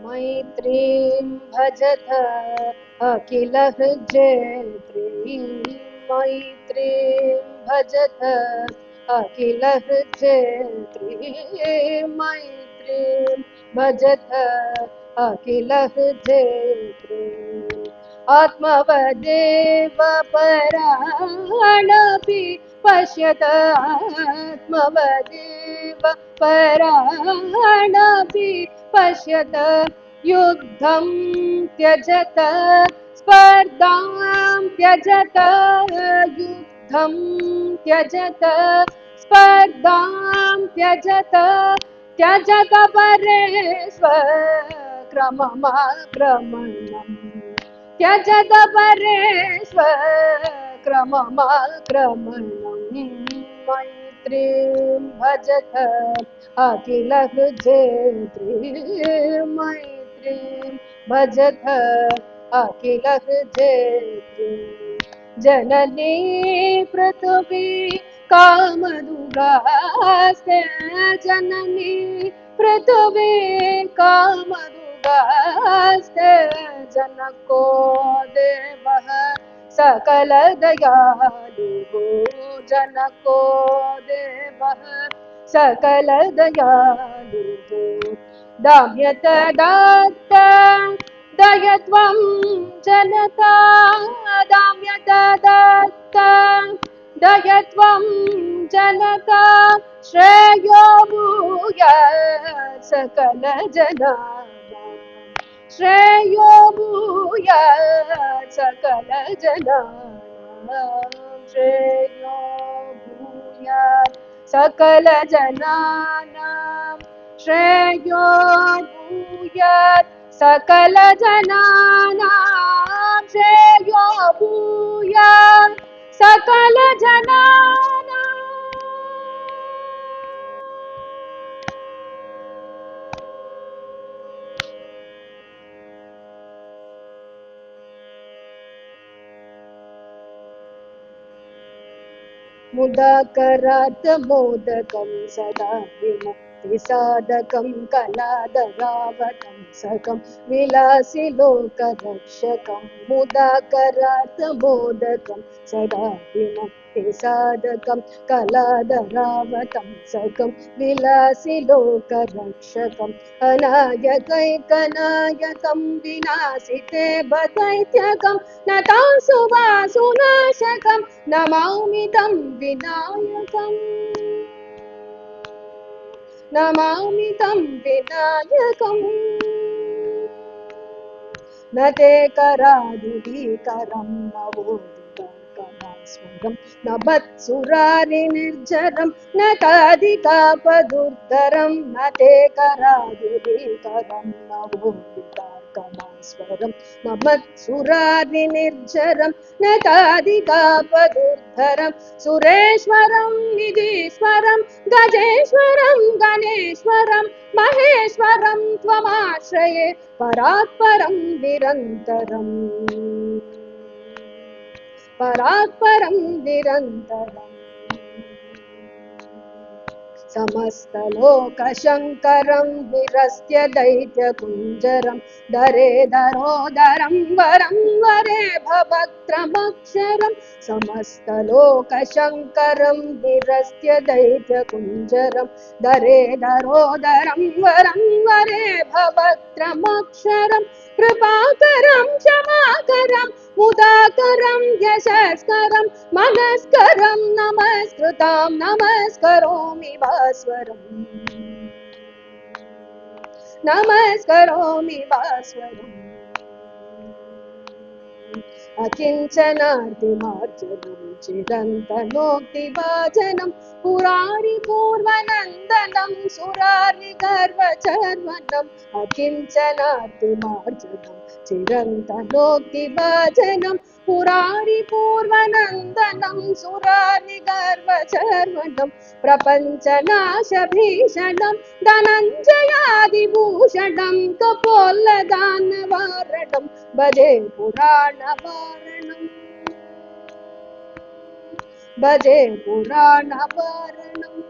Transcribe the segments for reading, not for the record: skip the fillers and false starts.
मैत्रीं भजत अखिलः जयत्रीं मैत्रीं भजत अखिलः जयत्रीं मैत्रीं भजत अखिलः जयत्रीं आत्मवदेव पराणपि पश्यत आत्मवदेव पराणपि पश्यत युद्धं त्यजत स्पर्धां त्यजत युद्धं त्यजत स्पर्धां त्यजत त्यजत परेष्वक्रममाक्रमणम् त्यजत परेष्वक्रममाक्रमणम् मैत्रीं भजत अखिलः जयत्रीं मैत्रीं भजत अखिलः जयत्रीं जननी पृथ्वी कामदुगास्ते जननी पृथ्वी कामदुगास्ते जनको देवः सकल दयालुः जनको देवः सकल दयालुः दाम्यत दत्त दयत्वं जनता दाम्यत दत्त दयत्वं जनता श्रेयो भूयात् सकल जनानां श्रेयो भूयात् सकल जनानां श्रेयो भूयात् सकल जनानां श्रेयो भूयात् सकल जनानां श्रेयो भूयात् सकल जनानां मुदाकरात् मोदकं सदा विमुक्तिसाधकं कलादरावतं सकं विलासि लोकरक्षकं मुदाकरात् मोदकं सदा विमुक्तिसाधकं कलादरावतं सकं विलासि लोकरक्षकम् अनायकैकनायकं विनाशिते बदैत्यकं नतासु वासुनाशकं नमामि तं विनायकम् नमामि तं विनायकम् न ते करादिकरं नवोदितकरास्वरं न भत्सुरारिनिर्झरं न तादिकापदुर्धरं न ते करादिकरं नवोदितकरास्वरं न भत्सुरारिनिर्झरं न तादिकापदुर्धरं सुरेश्वरं निधीश्वरं गजेश्वरं गणेश्वरं महेश्वरं त्वमाश्रये परात्परं निरन्तरम् परात्परं निरन्तरम् समस्तलोकशङ्करं निरस्य दैत्यकुञ्जरं दरे दरोदरं वरं वरे भवक्त्रमक्षरं समस्तलोकशङ्करं निरस्य दैत्यकुञ्जरं दरे दरोदरं वरं वरे भवक्त्रमक्षरं कृपाकरं क्षमाकरं मुदाकरं यशस्करं मनस्करं नमस्कृतां नमस्करोमि भास्वरम् नमस्करोमि भास्वरम् अकिञ्चनार्तिमार्जनं चिरन्तनोक्तिभाजनं पुरारिपूर्वनन्दनं सुरारिगर्वचर्वणम् अकिञ्चनार्तिमार्जनं चिरन्तनोक्तिभाजनं पुरारिपूर्वनन्दनं सुरारिगर्वचर्वणं प्रपञ्चनाशभीषणं धनञ्जयादिभूषणं कपोलदानवारणं भजे पुराणवारणम् भजे पुराणवारणम्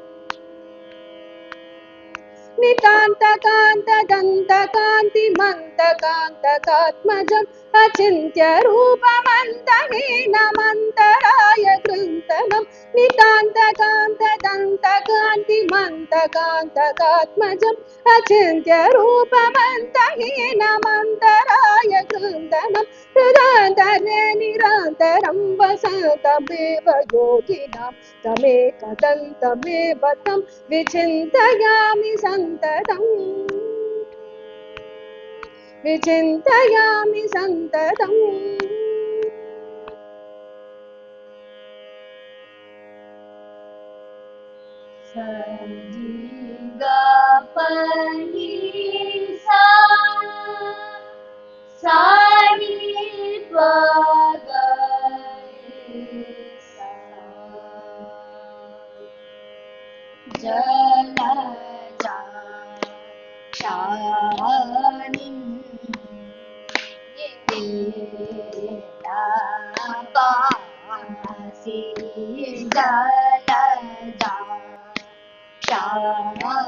नितान्त कान्त दन्त कान्ति मन्त कान्तकात्मजम् अचिन्त्य रूपमन्तहीनमन्तराय कृन्तनम् नितान्त कान्त दन्त कान्ति मन्त कान्तकात्मजम् अचिन्त्य रूपमन्तहीनमन्तराय कृन्तनम् हृदान्तरे निरन्तरं वसन्तमेव योगिनां तमेकदन्तमेव तं विचिन्तयामि सन्ततम् विचिन्तयामि सन्ततम् सरि ग प नि सा सा नि प ग रे सा जलजासि जलजा शाणिन्देलापासि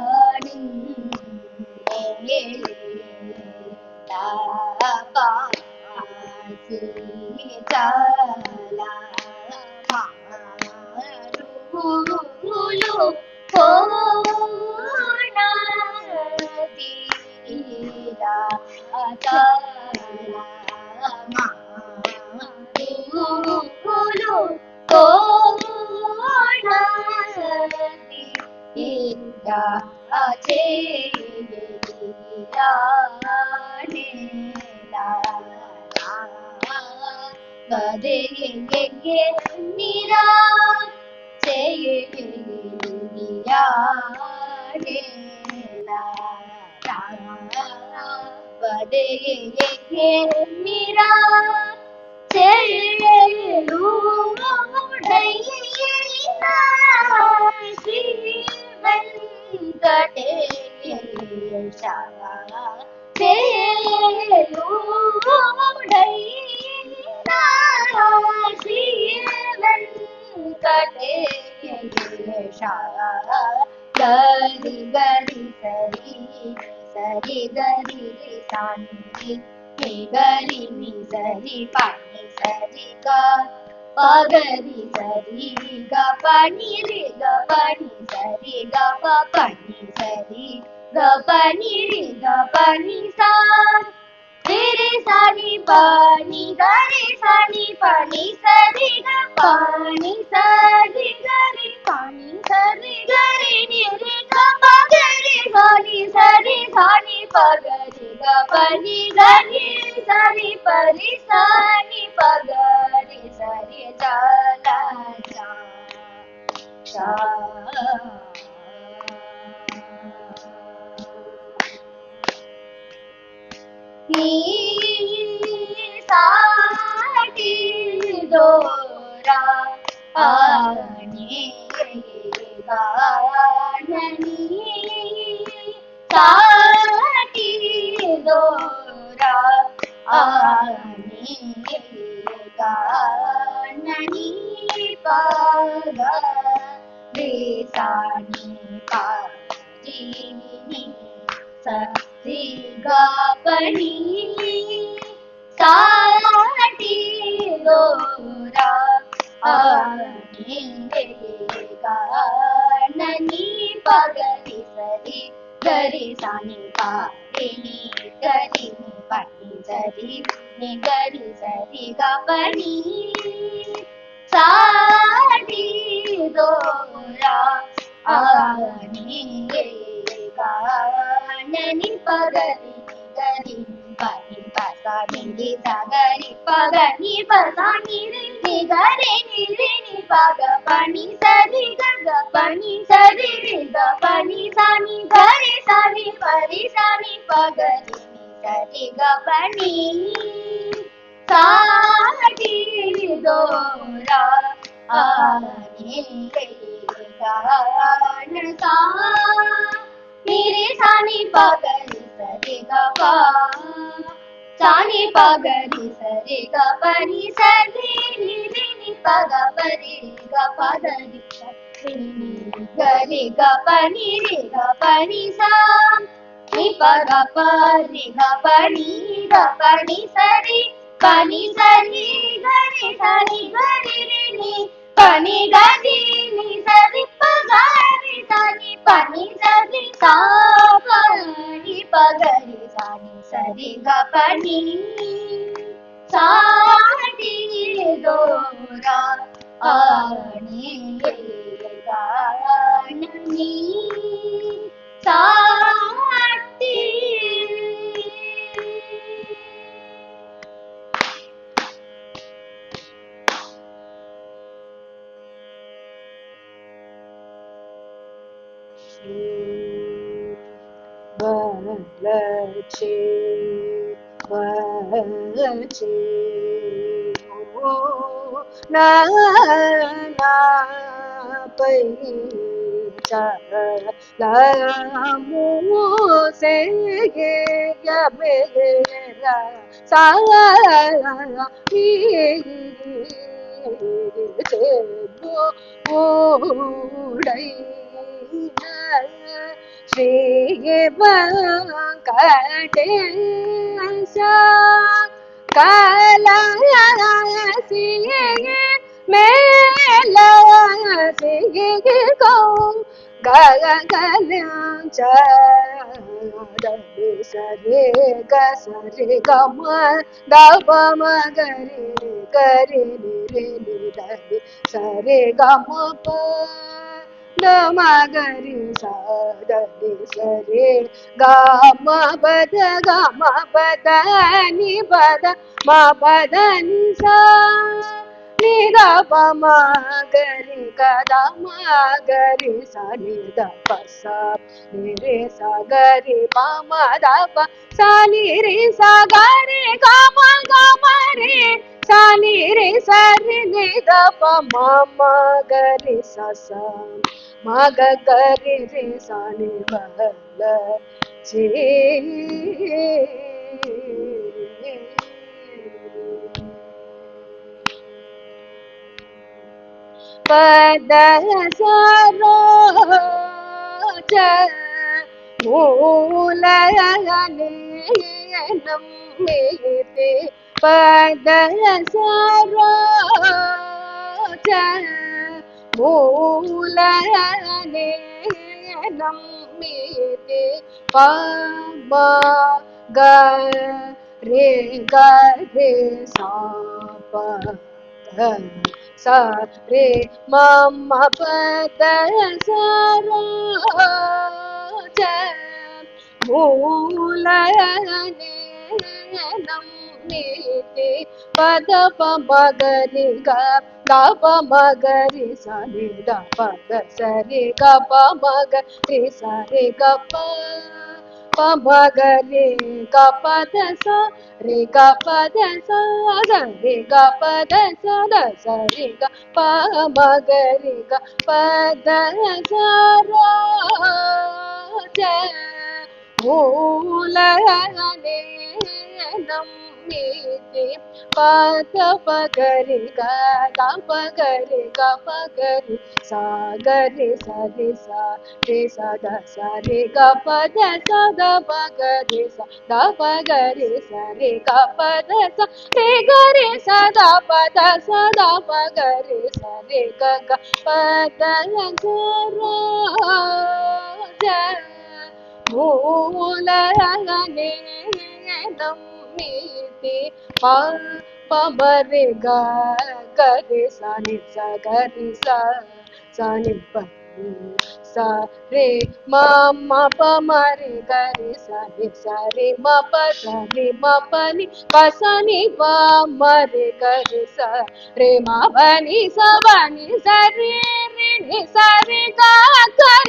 जलमारुलु कोणतीरा जलमारुलु कोणतीरा चेरानेला बदे निरा चेरा नेला बदे निरा चेरू ವೆಂಕಟೇಶ ತೇಲೂಡೈನ ಶ್ರೀ ವೆಂಕಟೇಶ ಗರಿ ಗರಿ ಸರಿ ಸರಿ ಗರಿ ಸಾನಿ ಗರಿ ನಿ ಸರಿ ಪಾನಿ ಸರಿ ಗ ಪಗರಿ ಸರಿ ಗ ಪನಿ ರಿ ಗ ಪನಿ ಸರಿ ಗ ಪ ಪನಿ ಸರಿ ಗ ಪನಿ ರಿ ಗ ಪನಿ ಸಾ रे सानी पानी गरे सानी पानी सरी ग पानी सरी गरे पानी सरी गरे रे ग प गरे सानी सरी सानी प गरे ग पनी गरे सानी परी सानी प गरे सरी जाला चा साटी दोरा आने गाननी साटी दोरा आने गाननी पागा रेसानी पाजीनी सी ग पनी साटी दोरा आने गाननी पगरी सरी गरी सानी पानी गरी नि पनी सरी नि गरी सरी ग पनी साटी दोरा आने गाननी पगरी गरी पनी पसा नि सागरी पगनी पसा नि रे गरे नि पग पनी सरी ग पनी सरी रे ग पनी सानी गरे सानी परी सानी पगरी सरी ग पनी साटी दोरा आने गान सा मेरे सानी पगरी सरे ग पा सानी पगरी सरे ग पनी सरी नि पग परे ग पगरी गरि ग पनि रे ग पनि सा नि प ग प रे ग पनि सरि पनि सरि गरि सरि गरि रे नि पनि गरि नि सरि प गरि सनि पनि सरि सा पनि प गरि सनि सरि ग पनि साटी दोरा आने गाननी साटी बलचे बलचे ओ ना पैचालमु से मेरा सामी श्री वेंकटेश कालसी मेला को गगन सरे ग सरे ग म द प म गरे गरे रे नि द सरे ग म प द म गरे सा द सरे ग म प द नि प द म प द नि सा नि द प म गरे ग द म गरे सा नि द प सा नि रे सा गरे प म द प सा नि रे सा गरे ग म रे सा नि रे सा रे नि द प म गरे सा सा म ग गरे रे सा नि ब ल चे पद सरोज मूलयनेनम्मिते पद सरोज मूलयनेनम्मिते प म ग रे ग रे सा प ग सा रे म प द सा रो ज मूलयनेनम्मिते पद प म ग रे ग ग प म ग रे सा नि द प ग स रे ग प म ग रे सा रे ग प प म ग रे ग प द सा रे ग प द सा ग रे ग प द सा द सा रे ग प म ग रे ग प द सा रो ज मूलयनेनम्मिते प द प ग रे ग ग प ग रे ग प ग रे सा ग रे सा रे सा रे सा द सा रे ग प द सा द प ग रे सा द प ग रे सा रे ग प द सा रे ग रे सा द प द सा द प ग रे सा रे ग ग प द सा रो ज मूलयनेनम्मिते प प म रे ग ग रे सा नि सा ग रे सा सा नि प सा रे म प म रे ग रे सा रे म प सा रे म प नि प सा नि प म रे ग रे सा रे म प नि सा रे रे नि सा रे ग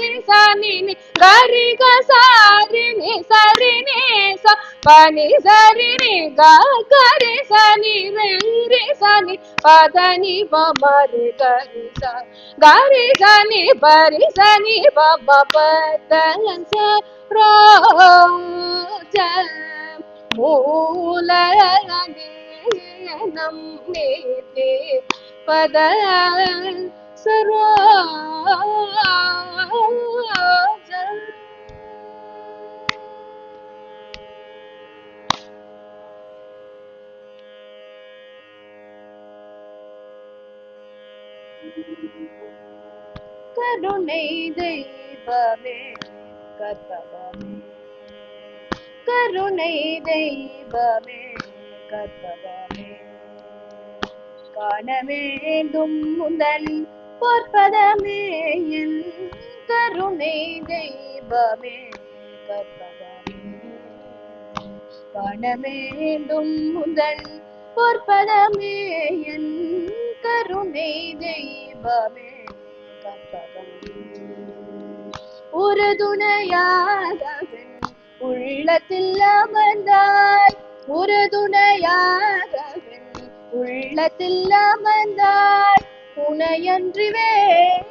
रे सा नि नि ग रे ग सा रे नि सा रे नि सा प नि सा रे नि ग रे सा नि रे रे सा नि प द नि प म रे ग रे सा ग रे सा नि प रे सा नि प म प द सा रो ज मूलयनेनम्मिते पद சரோஜம் கருணை தெய்வமே கற்பகமே கருணை தெய்வமே கற்பகமே காண வேண்டும் முந்தன் பொற்பதமே என் கருணை தெய்வமே கற்பகமே காண வேண்டும் முந்தன் பொற்பதமே என் கருணை தெய்வமே ஒரு துணையாக உள்ளத்தில் அமர்ந்தாய் ஒரு துணையாக உள்ளத்தில் அமர்ந்தாய் உனையன்றி வேறு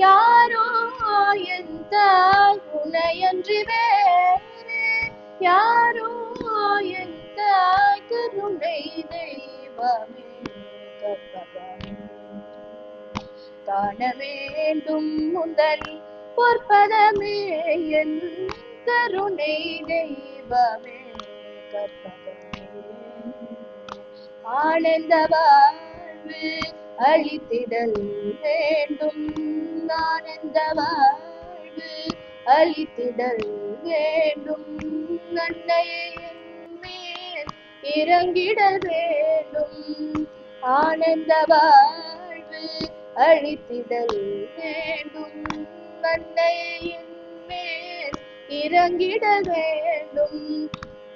யாரோ என் தாய் உனையன்றி வேறு யாரோ என் தாய் கருணை தெய்வமே கற்பகமே காண வேண்டும் முந்தன் பொற்பதமே என் கருணை தெய்வமே கற்பகமே ஆனந்த வாழ்வு அளித்திடல் வேண்டும் ஆனந்த வாழ்வு அளித்திடல் வேண்டும் அன்னையே மேல் இறங்கிடல் வேண்டும் ஆனந்த வாழ்வு அழித்திடல் வேண்டும் அன்னையின் மேல் இறங்கிட வேண்டும்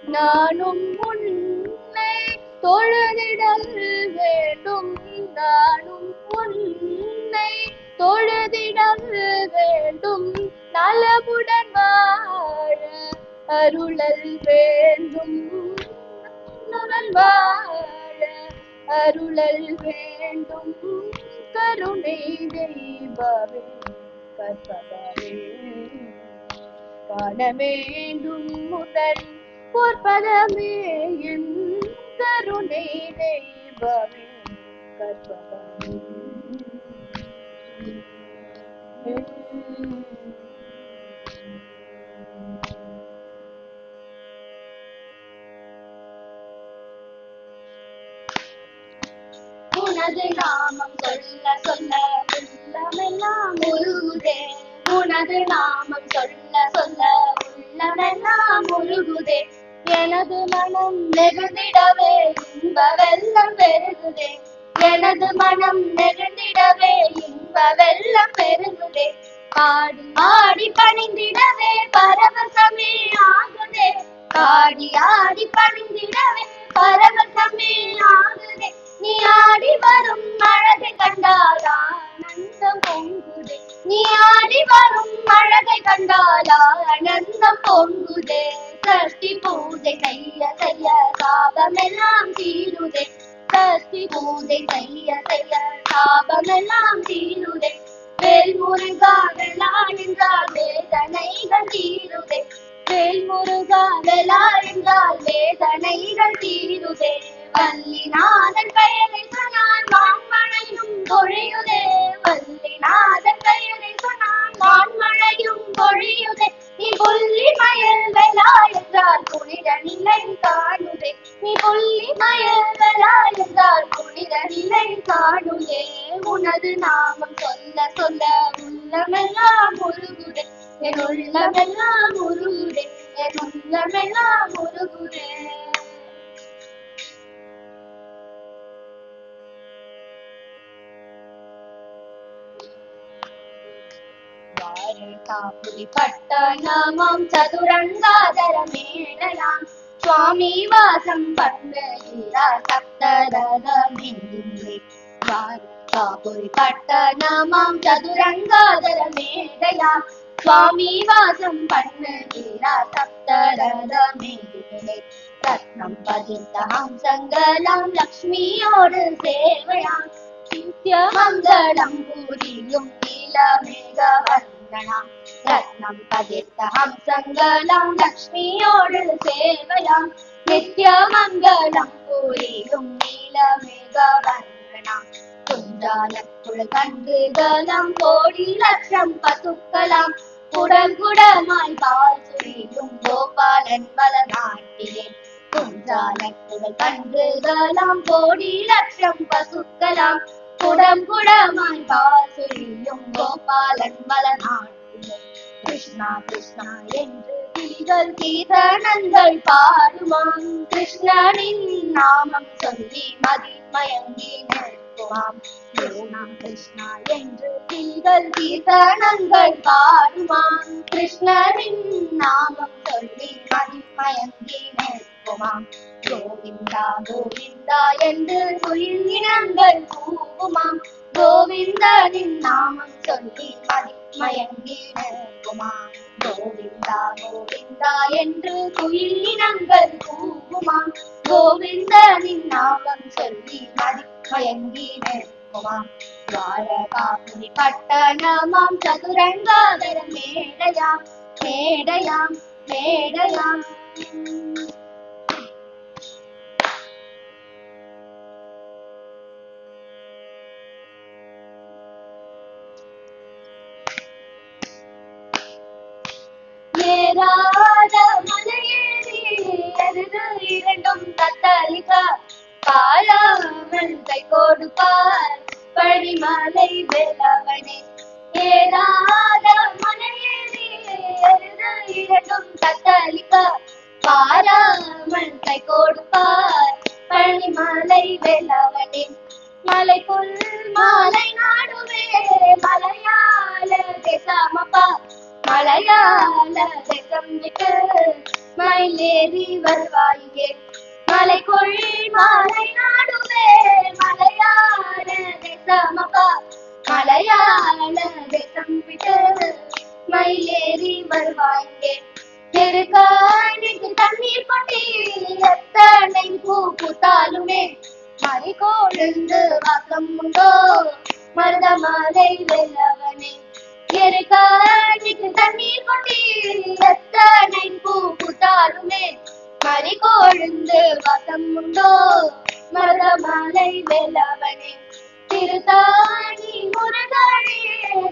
நானும் உன்னை தொழுதிடல் வேண்டும் நானும் உன்னை தொழுதிடல் வேண்டும் நலமுடன் வாழ அருளல் வேண்டும் நலமுடன் வாழ அருளல் வேண்டும் கருணை தெய்வமே கற்பகமே காண வேண்டும் முதல் பொற்பதமே என் கருணை தெய்வமே கற்பகமே உனது நாமம் சொல்ல சொல்ல உள்ளமெல்லாம் உருகுதே உனது நாமம் சொல்ல சொல்ல உள்ளமெல்லாம் உருகுதே எனது மனம் நெகிழ்ந்திடவே இன்ப வெள்ளம் பெருகுதே எனது மனம் நெகிழ்ந்திடவே இன்ப வெள்ளம் பெருகுதே ஆடி ஆடி பணிந்திடவே பரவசமே ஆகுதே ஆடி ஆடி பணிந்திடவே பரவசமே ஆகுதே நீ ஆடி வரும் அழகை கண்டால் ஆனந்தம் பொங்குதே நீ ஆடி வரும் அழகை கண்டால் ஆனந்தம் பொங்குதே சஷ்டி பூஜை செய்ய செய்ய சாபமெல்லாம் தீருதே சஷ்டி பூஜை செய்ய செய்ய சாபமெல்லாம் தீருதே வேல் முருகா வெள்ளாள் என்றால் வேதனைகள் தீருதே வேல் முருகா வெள்ளாள் என்றால் வேதனைகள் தீருதே வள்ளிநாதன் பெயரை சொன்னான் வான்மழையும் பொழியுதே வள்ளிநாதன் பெயரை சொன்னான் வான்மழையும் பொழியுதே நீ புள்ளி மயில் வெள்ளாள் என்றால் புனித நிலை காணுதே நீ புள்ளி மயில் வெள்ளாள் என்றால் புனித நிலை காணுதே உனது நாமம் சொல்ல சொல்ல உள்ளமெல்லாம் உருகுதே என் உள்ளமெல்லாம் உருகுதே என் உள்ளமெல்லாம் உருகுதே காப்புரி பட்டணமாம் சதுரங்காதர மேடலாம் சுவாமி வாசம் பண்ணுகிறார் சப்தரதமே காப்புரி பட்டணமாம் சதுரங்காதர மேடலாம் சுவாமி வாசம் பண்ணுகிறார் சப்தரதமே ரத்னம் பதித்த ஹம்சங்களாம் லக்ஷ்மியோடு சேவையாம் நித்யமங்கலம் புரியும் நீலமேக வந்தனாம் ரத்னம் பதித்த ஹம்சங்களாம் லக்ஷ்மியோடு சேவையாம் நித்யமங்கலம் புரியும் நீலமேக வந்தனாம் குஞ்சால குழல் கன்றுகளாம் கோடி லட்சம் பசுக்களாம் குடம் குடமாய் பால் சுரியும் கோபாலன் வளநாட்டிலே குஞ்சாலக்குழல் கன்றுகளாம் கோடி லட்சம் பசுக்களாம் குடம் குடமாய் பால் சுரியும் கோபாலன் வளநாட்டிலே கிருஷ்ணா கிருஷ்ணா என்று கிளிகள் கீர்த்தனங்கள் பாடுமாம் கிருஷ்ணனின் நாமம் சொல்லி மதி மயங்கி நிற்குமாம் கிருஷ்ணா கிருஷ்ணா என்று கிளிகள் கீர்த்தனங்கள் பாடுமாம் கிருஷ்ணனின் நாமம் சொல்லி மதி மயங்கி நிற்குமாம் கோவிந்தா கோவிந்தா என்று குயில் இனங்கள் கூவுமாம் கோவிந்தனின் நாமம் சொல்லி மதி மயங்கி நிற்குமாம் கோவிந்தா கோவிந்தா என்று குயில் இனங்கள் கூவுமாம் கோவிந்தனின் நாமம் சொல்லி மதி மயங்கி நிற்குமாம் துவாரகாபுரி பட்டணமாம் சதுரங்காதர மேடையாம் மேடையாம் மேடையாம் ஏறாத மலையேறி எருது இரண்டும் தத்தளிக்க பாராமல் கை கொடுப்பார் பழிமலை வேலவனே ஏறாத மலையேறி எருது இரண்டும் தத்தளிக்க பாராமல் கை கொடுப்பார் பழிமலை வேலவனே மலைக்குள் மாலை நாடுவே மலையாள தேசமப்பா மலையாள தேசம் விட்டு மயிலேறி வருவாயே மலைக்குள் மாலை நாடுவே மலையாள தேசமப்பா மலையாள தேசம் விட்டு மயிலேறி வருவாயே திருக்காணிக்கு தண்ணீர் கொட்டி எத்தனை பூ பூத்தாலுமே மறை கொழுந்து வாக்கம் உண்டோ மருதமலை வேலவனே எருக்காணிக்கு தண்ணீர் கொட்டி எத்தனை பூ பூத்தாலுமே மறை கொழுந்து வாக்கம் உண்டோ மருதமலை வேலவனே திருத்தாணி முருகனே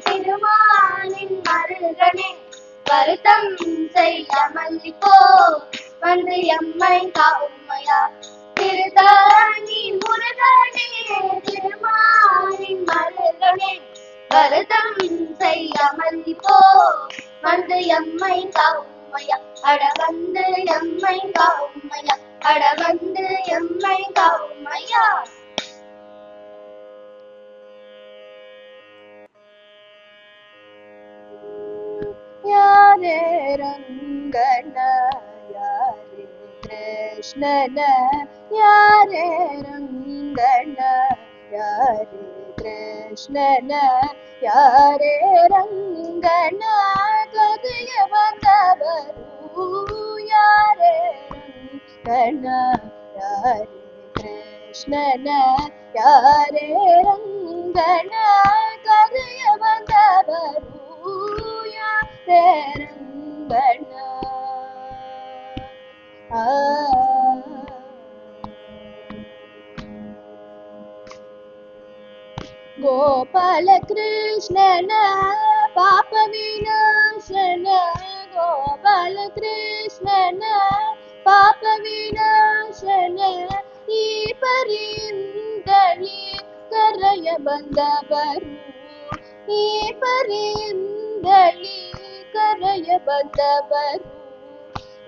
திருமாலின் மருகனே வருத்தம் செய்யாமல் இப்போ வந்து எம்மை காவுமையா திருத்தாணி முருகனே திருமாலின் மருகனே வருத்தம் செய்யாமல் இப்போ வந்து எம்மை காவுமையா அட வந்து எம்மை காவுமையா அட வந்து எம்மை காவுமையா யாரே ரங்கன யாரே கிருஷ்ணன யாரே ரங்கன யாரே கிருஷ்ணன யாரே ரங்கನ ಕದೆಯ ಬಂದವರು ಯಾರೇ ರಂಗನ ಯಾರೇ ಕೃಷ್ಣನ ಯಾರೇ ರಂಗನ ಕದೆಯ ಬಂದವರು ಯಾರೇ ರಂಗನ ಗೋಪಾಲ ಕೃಷ್ಣನ ಪಾಪ ವಿನಾಶನ ಗೋಪಾಲ ಕೃಷ್ಣನ ಪಾಪ ವಿನಾಶನ ಈ ಪರಿಯಿಂದಲೇ ಕರೆಯ ಬಂದವರು ಈ ಪರಿಯಿಂದಲೇ ಕರೆಯ ಬಂದವರು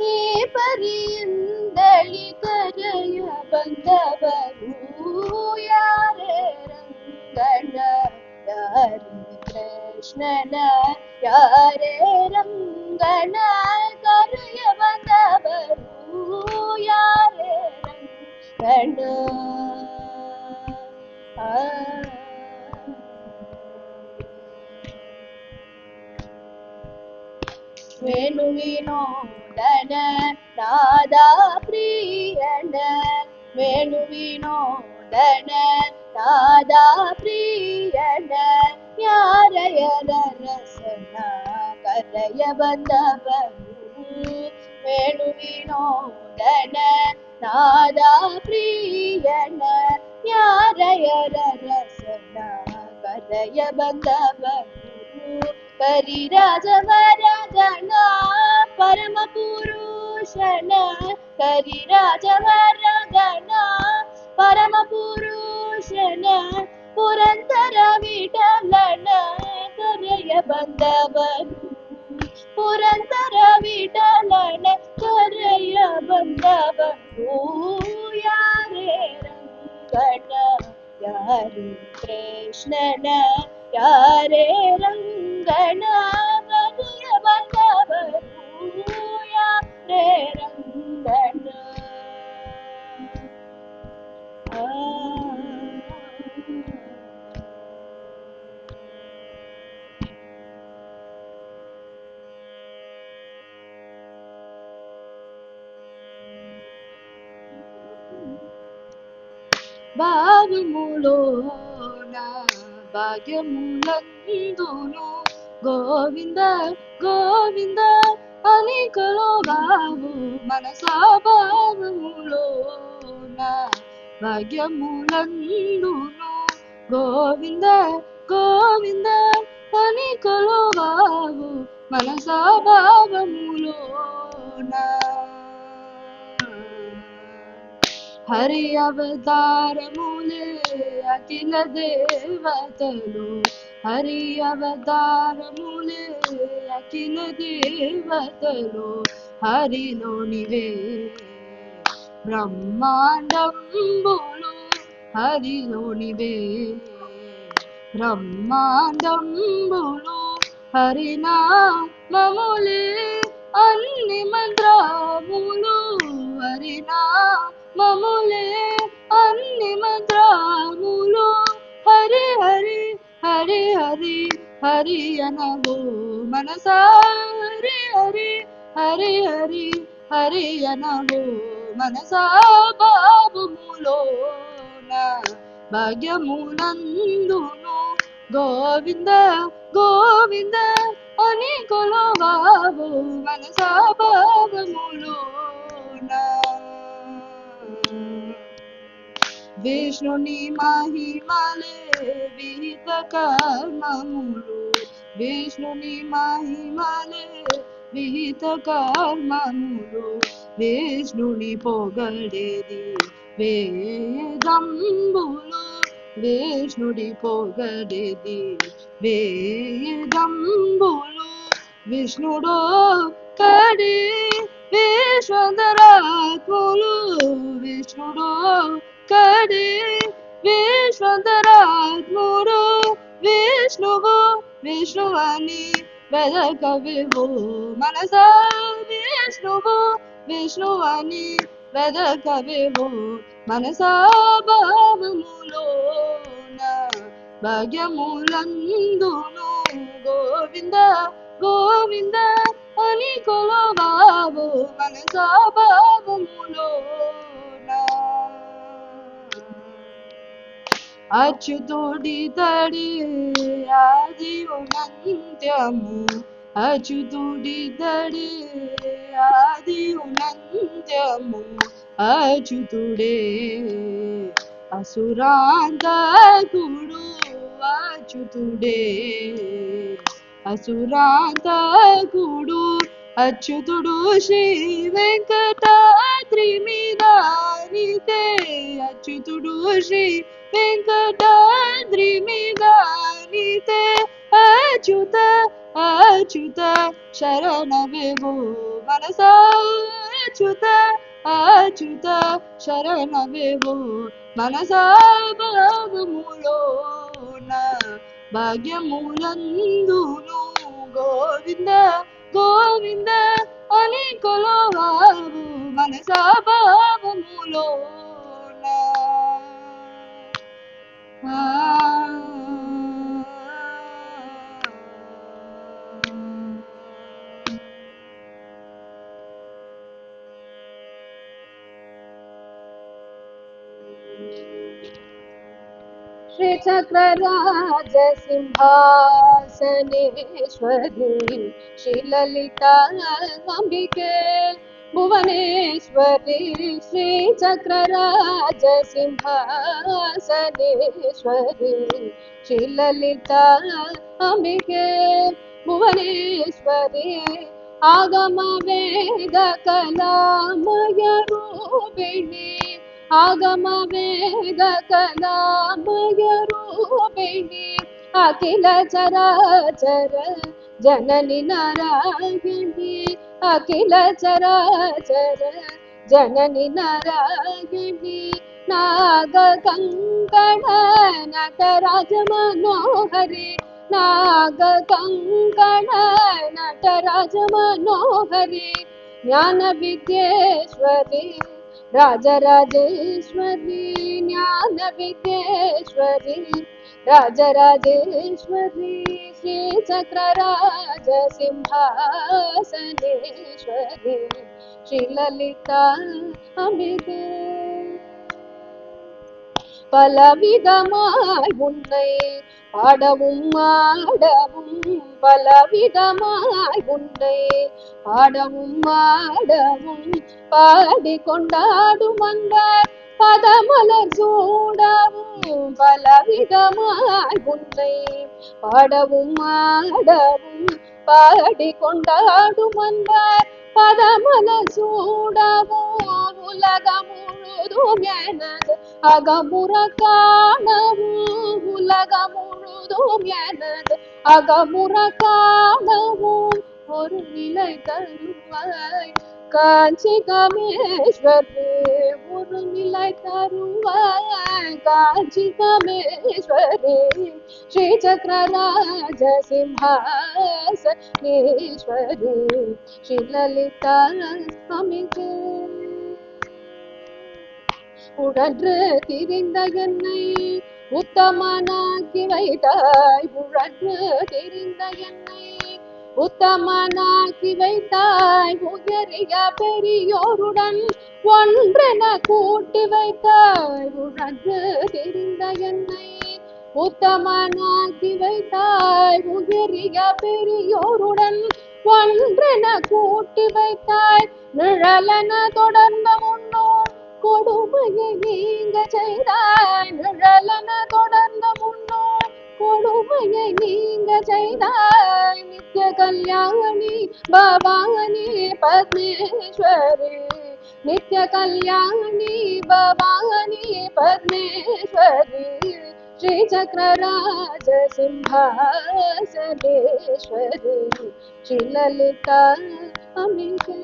ಈ ಪರಿಯಿಂದಲೇ ಕರೆಯ ಬಂದವರು ಯಾರೇ ರಂಗನ ಯಾರೇ ಕೃಷ್ಣನ ಯಾರೇ ರಂಗನ ಕರೆಯ ಬಂದವರು ಯಾರೇ ರಂಗನ ವೇಣುವಿನೋದನ ನಾದಾ ಪ್ರಿಯನ ವೇಣುವಿನೋದನ ನಾದಾ ಪ್ರಿಯನ ಯಾರಯರ ರಸನ ಕರೆಯ ಬಂದವರು ವೇಣುವಿನೋದನ ನಾದಾ ಪ್ರಿಯನ ಯಾರಯರ ರಸನ ಹರಯ ಬಂದವನು ಕರಿರಾಜವರ ಗಣ ಪರಮ ಪುರುಷನ ಕರಿರಾಜವರ ಗಣ ಪರಮ ಪುರುಷನ ಪುರಂದರ ವಿಠಲನ ಕರೆಯ ಬಂದವನು ಪುರಂದರ ವಿಠಲನ ಕರೆಯ ಬಂದವನು ಯಾರೇ ರಂಗನ ಯಾರೇ ಕೃಷ್ಣನ ಯಾರೇ ರಂಗನ ಕರೆಯ ಬಂದವನು ಯಾರೇ ರಂಗನ భావములోన భాగ్యములందును గోవింద గోవింద అని కొలువావు మనసా భావములోన భాగ్యములందును గోవింద గోవింద అని కొలువావు మనసా భావములోన హరి అవతారములే అఖిల దేవతలు హరి అవతారములే అఖిల దేవతలు హరిలోనివే బ్రహ్మాండంబులు హరిలోనివే బ్రహ్మాండంబులు హరినామములే అన్ని మంత్రములు హరినామములే అన్ని మంత్రములు హరి హరి హరి హరి హరి అనవో మనసా హరి హరి హరి హరి హరి అనవో మనసా భావములోన భాగ్యమునందును గోవింద గోవింద అని కొలువావు మనసా భావములోన విష్ణుని మహిమలే విహిత కర్మములు విష్ణుని మహిమలే విహిత కర్మములు విష్ణుని పొగడేది వేదంబులు విష్ణుడి పొగడేది వేదంబులు విష్ణుడో కడి విశ్వంతరాత్ములు విష్ణుడో కడి విశ్వంతరాత్ముడు విష్ణువు విష్ణువని వెదకవివు మనసా విష్ణువు విష్ణువని వెదకవివు మనసా భావములోన భాగ్యములందును గోవింద గోవింద అని కొలువావు మనసా భావములోన అచ్యుతుడితడి ఆది అనంత్యము అచ్యుతుడితడి ఆది అనంత్యము అచ్యుతుడే అసురాంతకుడు అచ్యుతుడే అసురాంతకుడు అచ్యుతుడు శ్రీ వెంకటాద్రి మీదానితే అచ్యుతుడు శ్రీ వెంకటాద్రి మీదానితే అచ్యుత అచ్యుత శరణవేవో మనసా అచ్యుత అచ్యుత శరణవేవో మనసా భావములోన భాగ్యములందును గోవింద గోవింద అని కొలువావు మనసా భావములోన శ్రీచక్రరాజ సింహాసనేశ్వరి శ్రీలలితా అంబికే भुवनेश्वरी श्रीचक्रराज सिंहासनेश्वरी श्रीललिता अंबिके भुवनेश्वरी आगम वेद कलामय रूपिणी आगम वेद कलामय रूपिणी अखिल चराचर जननी नारायणी अखिल चराचर जननी नारायणी नाग कंकण नटराज मनोहरी नाग कंकण नटराज मनोहरी ज्ञान विद्येश्वरी राजराजेश्वरी ज्ञान विद्येश्वरी राजराजेश्वरी श्रीचक्रराज सिंहासनेश्वरी श्रीललिता अंबिके பலவிதமாய் உன்னை பாடவும் ஆடவும் பலவிதமாய் உன்னை பாடவும் ஆடவும் பாடி கொண்டாடும் அந்த பதமலர் சூடவும் பலவிதமாய் உன்னை பாடவும் ஆடவும் பாடி கொண்டாடும் அந்த பதமலர் சூடவும் உலகம் முழுதும் எனது அகமுற காணவும் உலகம் முழுதும் எனது அகமுற காணவும் ஒரு நிலை தருவாய் காஞ்சி காமேஸ்வரி ஒரு நிலை தருவாய் காஞ்சி காமேஸ்வரி ஸ்ரீ சக்கரராஜ சிம்ஹாசனேஸ்வரி ஸ்ரீ லலிதா அம்பிகே உடன்று திரிந்த என்னை உத்தமனாக்கி வைத்தாய் உடன்று திரிந்த என்னை உத்தமனாக்கி வைத்தாய் உயரிய பெரியோருடன் ஒன்றென கூட்டி வைத்தாய் உடன்று திரிந்த என்னை உத்தமனாக்கி வைத்தாய் உயரிய பெரியோருடன் ஒன்றென கூட்டி வைத்தாய் நிழலென தொடர்ந்த முன்னோர் கொடுமையை நீங்க செய்தாய் நிழலென தொடர்ந்த முன்னோர் கொடுமையை நீங்க செய்தாய் நித்ய கல்யாணி பவானி பத்மேஸ்வரி நித்ய கல்யாணி பவானி பத்மேஸ்வரி ஸ்ரீ சக்கரராஜ சிம்ஹாசனேஸ்வரி ஸ்ரீ லலிதா அம்பிகே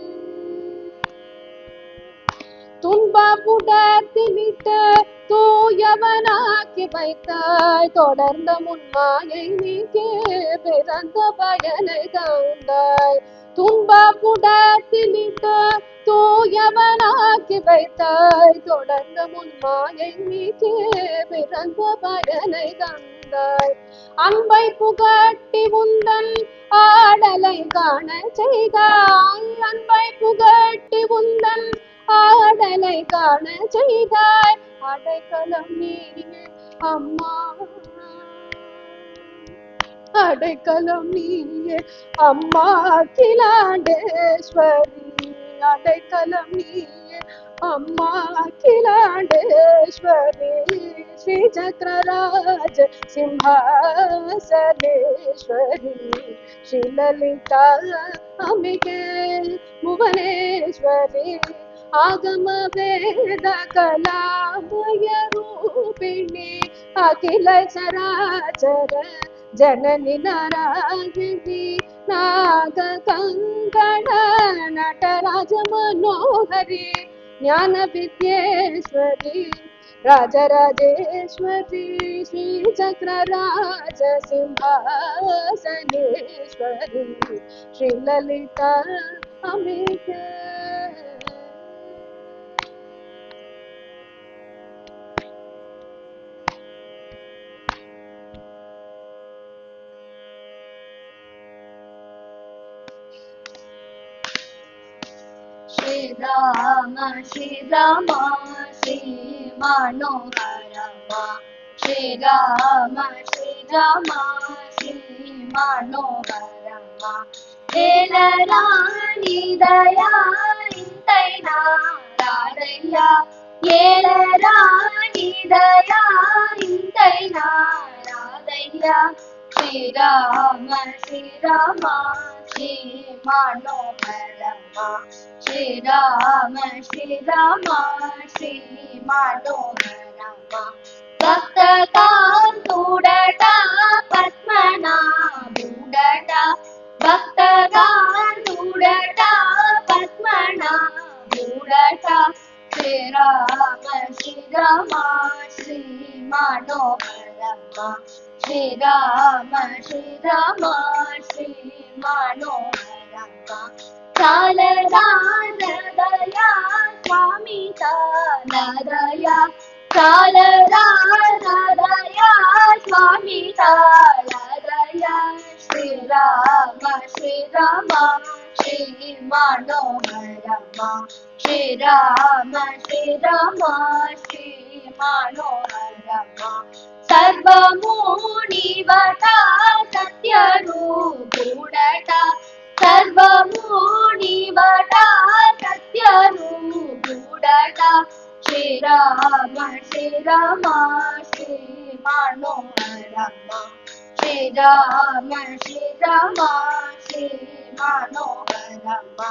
துன்பப்புடத்தினிட்ட தூயவனாக்கி வைத்தாய் தொடர்ந்த முன்மாயை நீக்கே பிறந்த பயனை தந்தாய் துன்பப்புடத்தினிட்ட தூயவனாக்கி வைத்தாய் தொடர்ந்த முன்மாயை நீக்கே பிறந்த பயனை தந்தாய் அன்பை புகட்டி உந்தன் ஆடலை காண செய்தாய் அன்பை புகட்டி உந்தன் ஆடலை காண செய்தாய் அடைக்கலம் நீயே அம்மா அடைக்கலம் நீயே அம்மா அகிலாண்டேஸ்வரி அடைக்கலம் நீயே அம்மா அகிலாண்டேஸ்வரி ஸ்ரீ சக்கரராஜ சிம்ஹாசனேஸ்வரி ஸ்ரீ லலிதா அம்பிகே புவனேஸ்வரி आगम वेद कलामय रूपिणी अखिल चराचर जननी नारायणी नाग कंकण नटराज मनोहरी ज्ञान विद्येश्वरी राजराजेश्वरी श्री चक्रराज सिंहासनेश्वरी श्री ललिता अंबिके श्री राम श्री मनोहरमा श्री राम श्री मनोहरमा वेलराणि दया ఇంతైనా రారయ్యా ఏలరా నిదయా ఇంతైనా రారయ్యా శ్రీరామ శ్రీరామ శ్రీ మనోహరమా శ్రీరామ శ్రీరామ శ్రీ మనోహరమా భక్తకాంతుడట పద్మనాభుడట భక్తకాంతుడట పద్మనాభుడట శ్రీరామ శ్రీరామ శ్రీ మనోహరమా శ్రీరామ శ్రీరామ శ్రీ మనోహరమా చాలదా హృదయా స్వామి తాళదయా చాలదా హృదయా స్వామి తాళదయా శ్రీరామ శ్రీరామ శ్రీ మనోహరమా శ్రీరామ శ్రీరామ శ్రీ మనోహరమా సర్వము నీవట సత్యరూపుడట సర్వము నీవట సత్యరూపుడట శ్రీరామ శ్రీరామ శ్రీ మనోహరమా శ్రీరామ శ్రీరామ శ్రీ మనోహరమా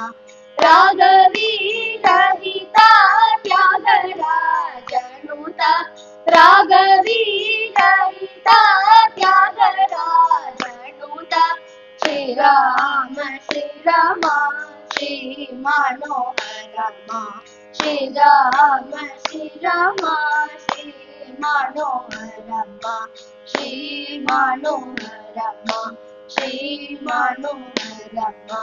రాఘవీరహిత త్యాగరాజనుత రాఘవీరహిత త్యాగరాజనుత శ్రీరామ శ్రీరామ శ్రీ మనోహరమా శ్రీరామ శ్రీరామ శ్రీ మనోహరమా శ్రీ మనోహరమా శ్రీ మనోహరమా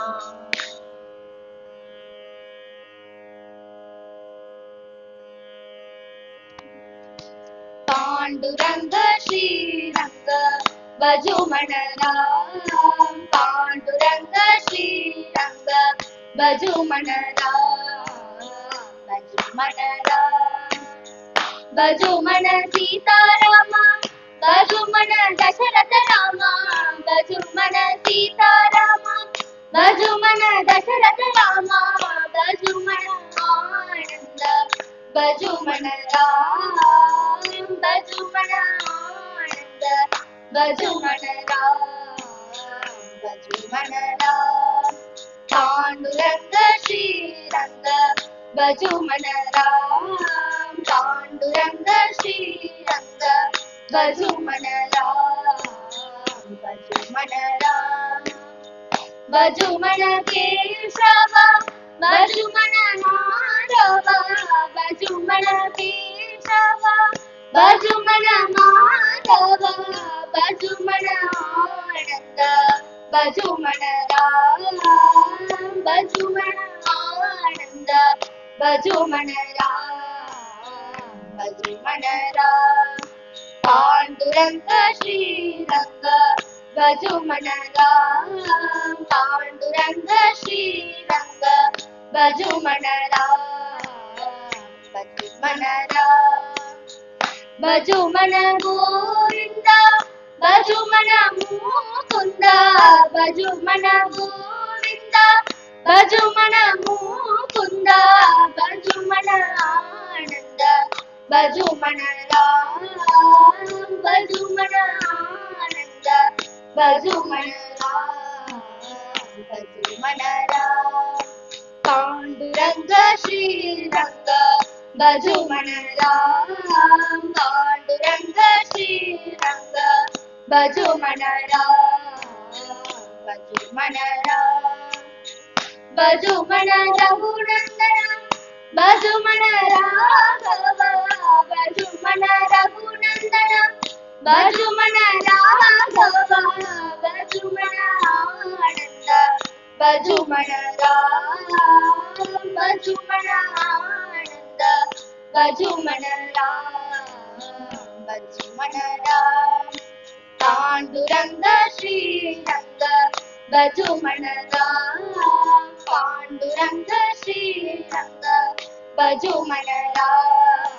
పాండురంగ శ్రీరంగ భజుమణ రామ్ పాండురంగ శ్రీరంగ భజుమణ రామ్ భజుమణ రామ్ భజుమణ సీతారామ భజుమణ దశరథ రామ భజుమణ సీతారామ భజుమణ దశరథ రామ భజుమణ ఆనంద భజుమణ రామ్ భజుమణ ఆనంద భజుమణ రామ్ భజుమణ రామ్ పాండురంగ శ్రీరంగ భజుమణ రామ్ పాండురంగ శ్రీరంగ భజుమణ రామ్ భజుమణ రామ్ భజుమణ కేశవ భజుమణ మాధవ భజుమణ కేశవ భజుమణ మాధవ భజుమణ ఆనంద భజుమణ రామ్ భజుమణ ఆనంద భజుమణ రామ్ భజుమణ రామ్ పాండురంగ శ్రీరంగ భజుమణ రామ్ పాండురంగ శ్రీరంగ భజుమణ రామ్ భజుమణ రామ్ భజుమణ గోవింద భజుమణ ముకుంద భజుమణ గోవింద భజుమణ ముకుంద భజుమణ ఆనంద భజుమణ రామ్ భజుమణ ఆనంద భజుమణ రామ్ భజుమణ రామ్ పాండురంగ శ్రీరంగ భజుమణ రామ్ పాండురంగ శ్రీరంగ భజుమణ రామ్ భజుమణ రామ్ భజుమణ రఘునందన భజుమణ రాఘవ భజుమణ రఘునందన భజుమణ రాఘవ భజుమణ ఆనంద భజుమణ రామ్ భజుమణ ఆనంద భజుమణ రామ్ భజుమణ రామ్ పాండురంగ శ్రీరంగ భజుమణ రామ్ పాండురంగ శ్రీరంగ భజుమణ రామ్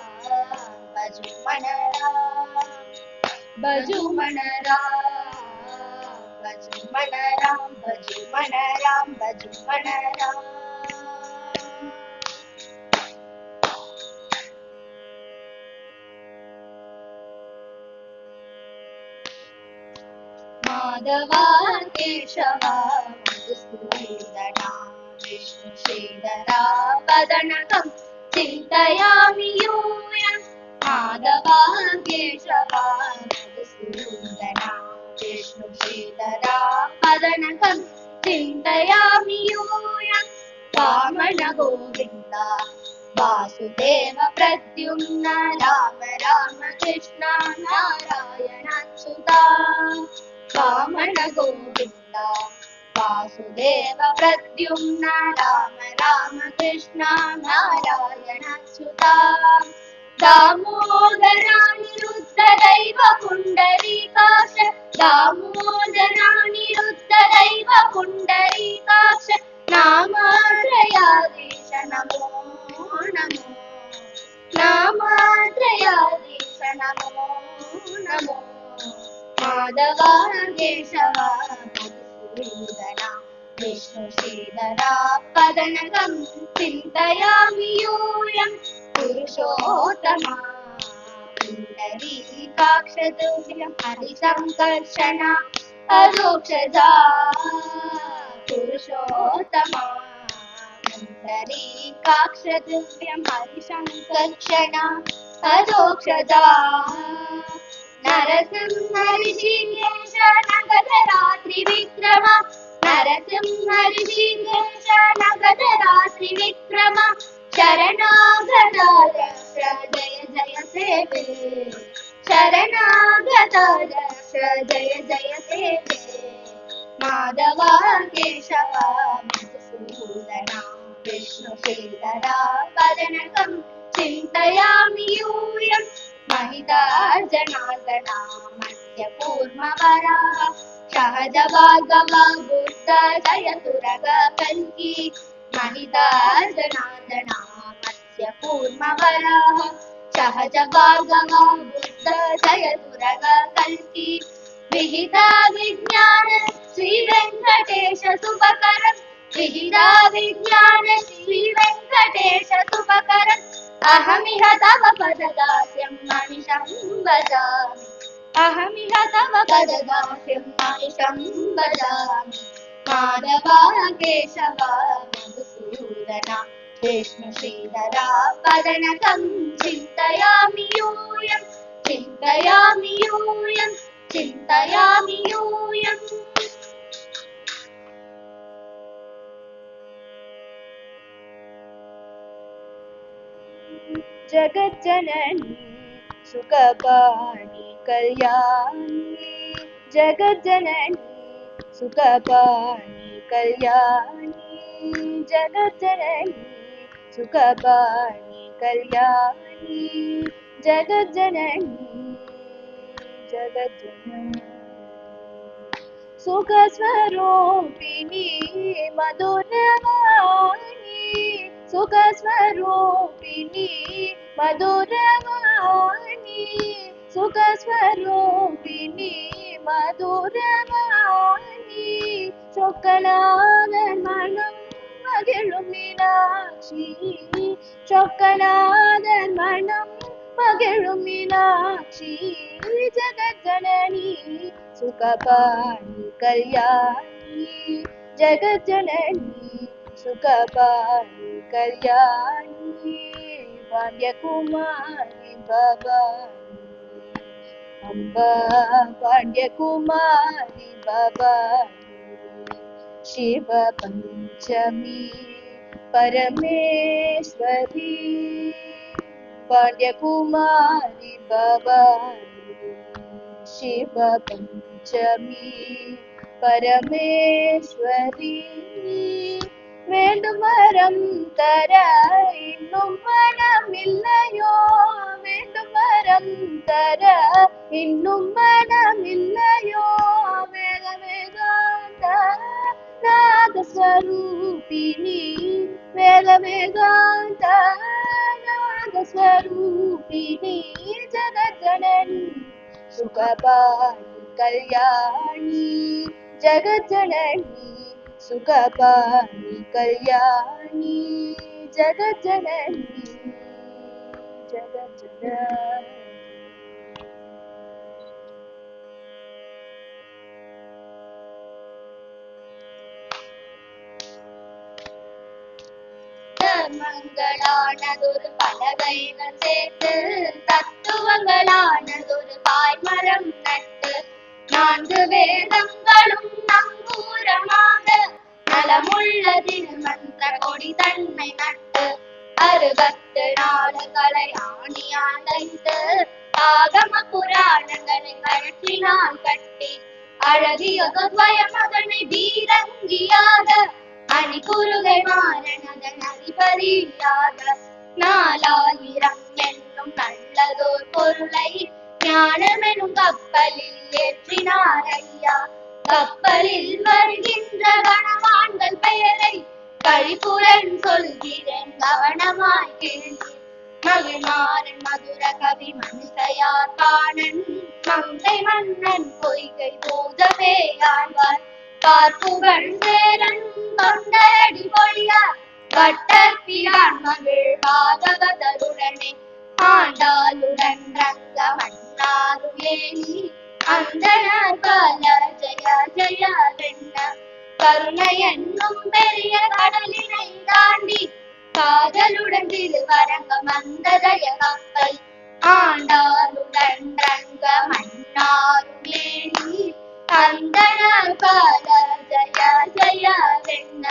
భజుమణ రామ్ భజుమణ రామ్ భజుమణ రామ్ భజుమణ రామ్ భజుమణ రామ్ माधवा केशवा मधुसूदना विष्णु श्रीधरा वदनकं चिन्तयामि यूयम् माधवा केशवा मधुसूदना विष्णु श्रीधरा वदनकं चिन्तयामि यूयम् वामन गोविन्द वासुदेव प्रद्युम्न राम राम कृष्ण नारायणाच्युता वामन गोविन्द वासुदेव प्रद्युम्न राम राम कृष्ण नारायणाच्युता दामोदरानिरुद्धदैव पुण्डरीकाक्ष दामोदरानिरुद्धदैव पुण्डरीकाक्ष नामात्रयाधीश नमो नमो नामात्रयाधीश नमो नमो माधवा केशवा मधुसूदना विष्णु श्रीधरा वदनकं चिन्तयामि यूयम् पुरुषोत्तमा पुण्डरीकाक्ष तुभ्यं हरिसङ्कर्षण अधोक्षजा पुरुषोत्तमा पुण्डरीकाक्ष तुभ्यं हरिसङ्कर्षण अधोक्षजा नरसिंह ऋषिकेश नगधरात्रिविक्रम नरसिंह ऋषिकेश नगधरात्रिविक्रम शरणागताय जय जय सेवे शरणागताय जय जय सेवे माधवा केशवा मधुसूदना विष्णु श्रीधरा वदनकं चिन्तयामि यूयम् महितार्जनार्दना मध्यकूर्मवराः सहज भार्गवा बुद्ध जयतुरग कल्की महितार्जनार्दना मध्यकूर्मवराः सहज भार्गवा बुद्ध जयतुरग कल्की विहिता विज्ञान श्री वेंकटेश शुभकरम् विहिता विज्ञान श्री वेंकटेश शुभकरम् अहमिह तव पददास्यं मनिषं भजामि अहमिह तव पददास्यं मनिषं भजामि माधवा केशवा मधुसूदना विष्णु श्रीधरा वदनकं चिन्तयामि यूयम् चिन्तयामि यूयम् चिन्तयामि यूयम् जगज्जननी सुखपाणि कल्याणी जगज्जननी सुखपाणि कल्याणी जगज्जननी सुखपाणि कल्याणी जगज्जननी जगज्जननी सुखस्वरूपिणी मधुरवाणी सुखस्वरूपिणी मधुरवाणी सुखस्वरूपिणी मधुरवाणी चोक्कनादन मनं मगिळुं मीनाक्षी चोक्कनादन मनं मगिळुं मीनाक्षी जगज्जननी सुखपाणि कल्याणी जगज्जननी सुखपाणि कल्याणी पाण्ड्यकुमारी भवानी अम्बा पाण्ड्यकुमारी भवानी शिवपञ्चमी परमेश्वरी पाण्ड्यकुमारी भवानी शिवपञ्चमी परमेश्वरी வேண்டும் வரம் தர இன்னும் மனமில்லையோ வேண்டும் வரம் தர இன்னும் மனமில்லையோ வேத வேதாந்த நாதஸ்வரூபிணி வேத வேதாந்த நாதஸ்வரூபிணி ஜகஜனனி सुखपाणि कल्याणी जगज्जननी सुखपाणि कल्याणी जगज्जननी जगज्जननी। தத்துவங்களானதொரு பலகைகள் சேர்த்து தத்துவங்களானதொரு பாய்மரம் நட்டு 4 வேதங்களும் நங்கூரமாக நலமுள்ள திருமந்திர கொடி தன்னை நட்டு 64 ஆணியால் தைத்து ஆகம புராணங்களை கழற்றினால் கட்டி அழகிய மகனை பீரங்கியாக அணிகுருகை மாறனதன் அதிபதியாக 4000 என்னும் நல்லதோர் பொருளை ஞானமெனும் கப்பலில் ஏற்றினார் ஐயா. கப்பலில் வருகின்ற கணவான்கள் பெயரை கழிப்புடன் சொல்கிறேன் கவனமாய் கேள்வி. மகிழ்மாறன் மதுர கவி மனுஷையார் பாணன் மங்கை மன்னன் பொய்கை போதவே ஆழ்வார் பார்ப்புகள் சேரன் தொண்டடி பொழியார் கட்டற்பிரான் மகிழ் பாகவதருடனே ஆண்டாளுடன் ரங்க மன்னாரும் ஏனி அந்தனர் பல ஜெய ஜெய வெண்ண கருணை என்னும் பெரிய கடலினை தாண்டி காதலுடன் திருவரங்கம் வந்ததய கப்பல் ஆண்டாளுடன் ரங்க மன்னாரும் ஏனி அந்தனர் பல ஜெய ஜெய வெண்ண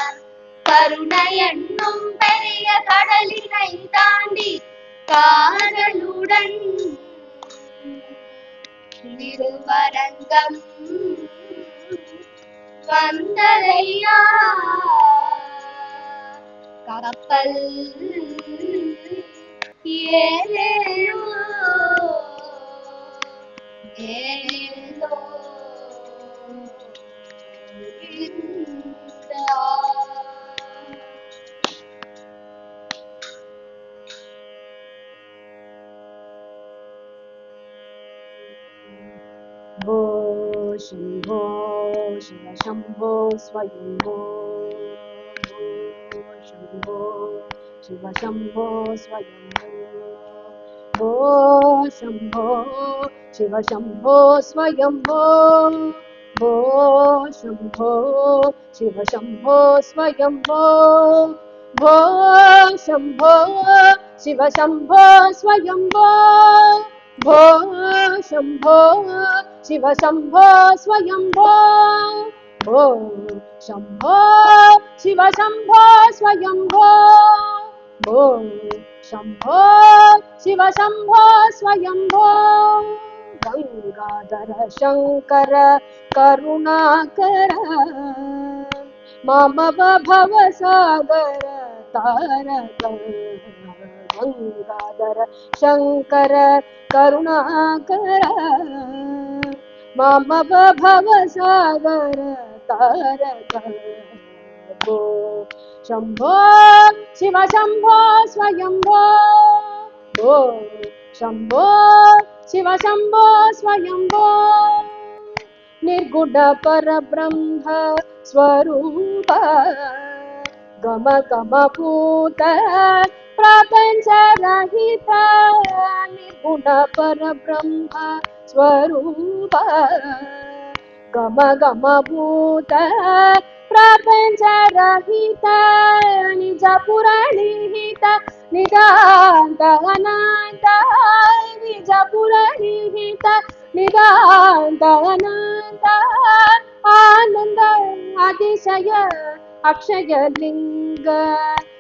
கருணை என்னும் பெரிய கடலினை தாண்டி காதலுடன் திருவரங்கம் வந்ததையா கப்பல் ஏலேலோ ஏலேலோ शंभो शिव शंभो स्वयंभो शंभो शिव शंभो स्वयंभो शंभो शिव शंभो स्वयंभो शंभो शिव शंभो स्वयंभो शंभो शिव शंभो स्वयंभो शंभो शिव शंभो स्वयंभो शंभो शिव शंभो स्वयंभो शंभो शिव शंभो स्वयंभो गंगाधर शंकर करुणाकर मम भवसागर तारक गंगाधर शंकर करुणाकर मम भवसागर तारक शंभो शिव शंभो स्वयंभो शंभो शिव शंभो स्वयंभो निर्गुण परब्रह्म स्वरूप गम गम भूत प्रपंच रहित निर्गुण परब्रह्म स्वरूप गम गम भूत प्रपंच रहित निज पुराणिहित निदान्त अनन्त निज पुराणिहित निदान्त अनन्त आनंद अतिशय अक्षय लिंग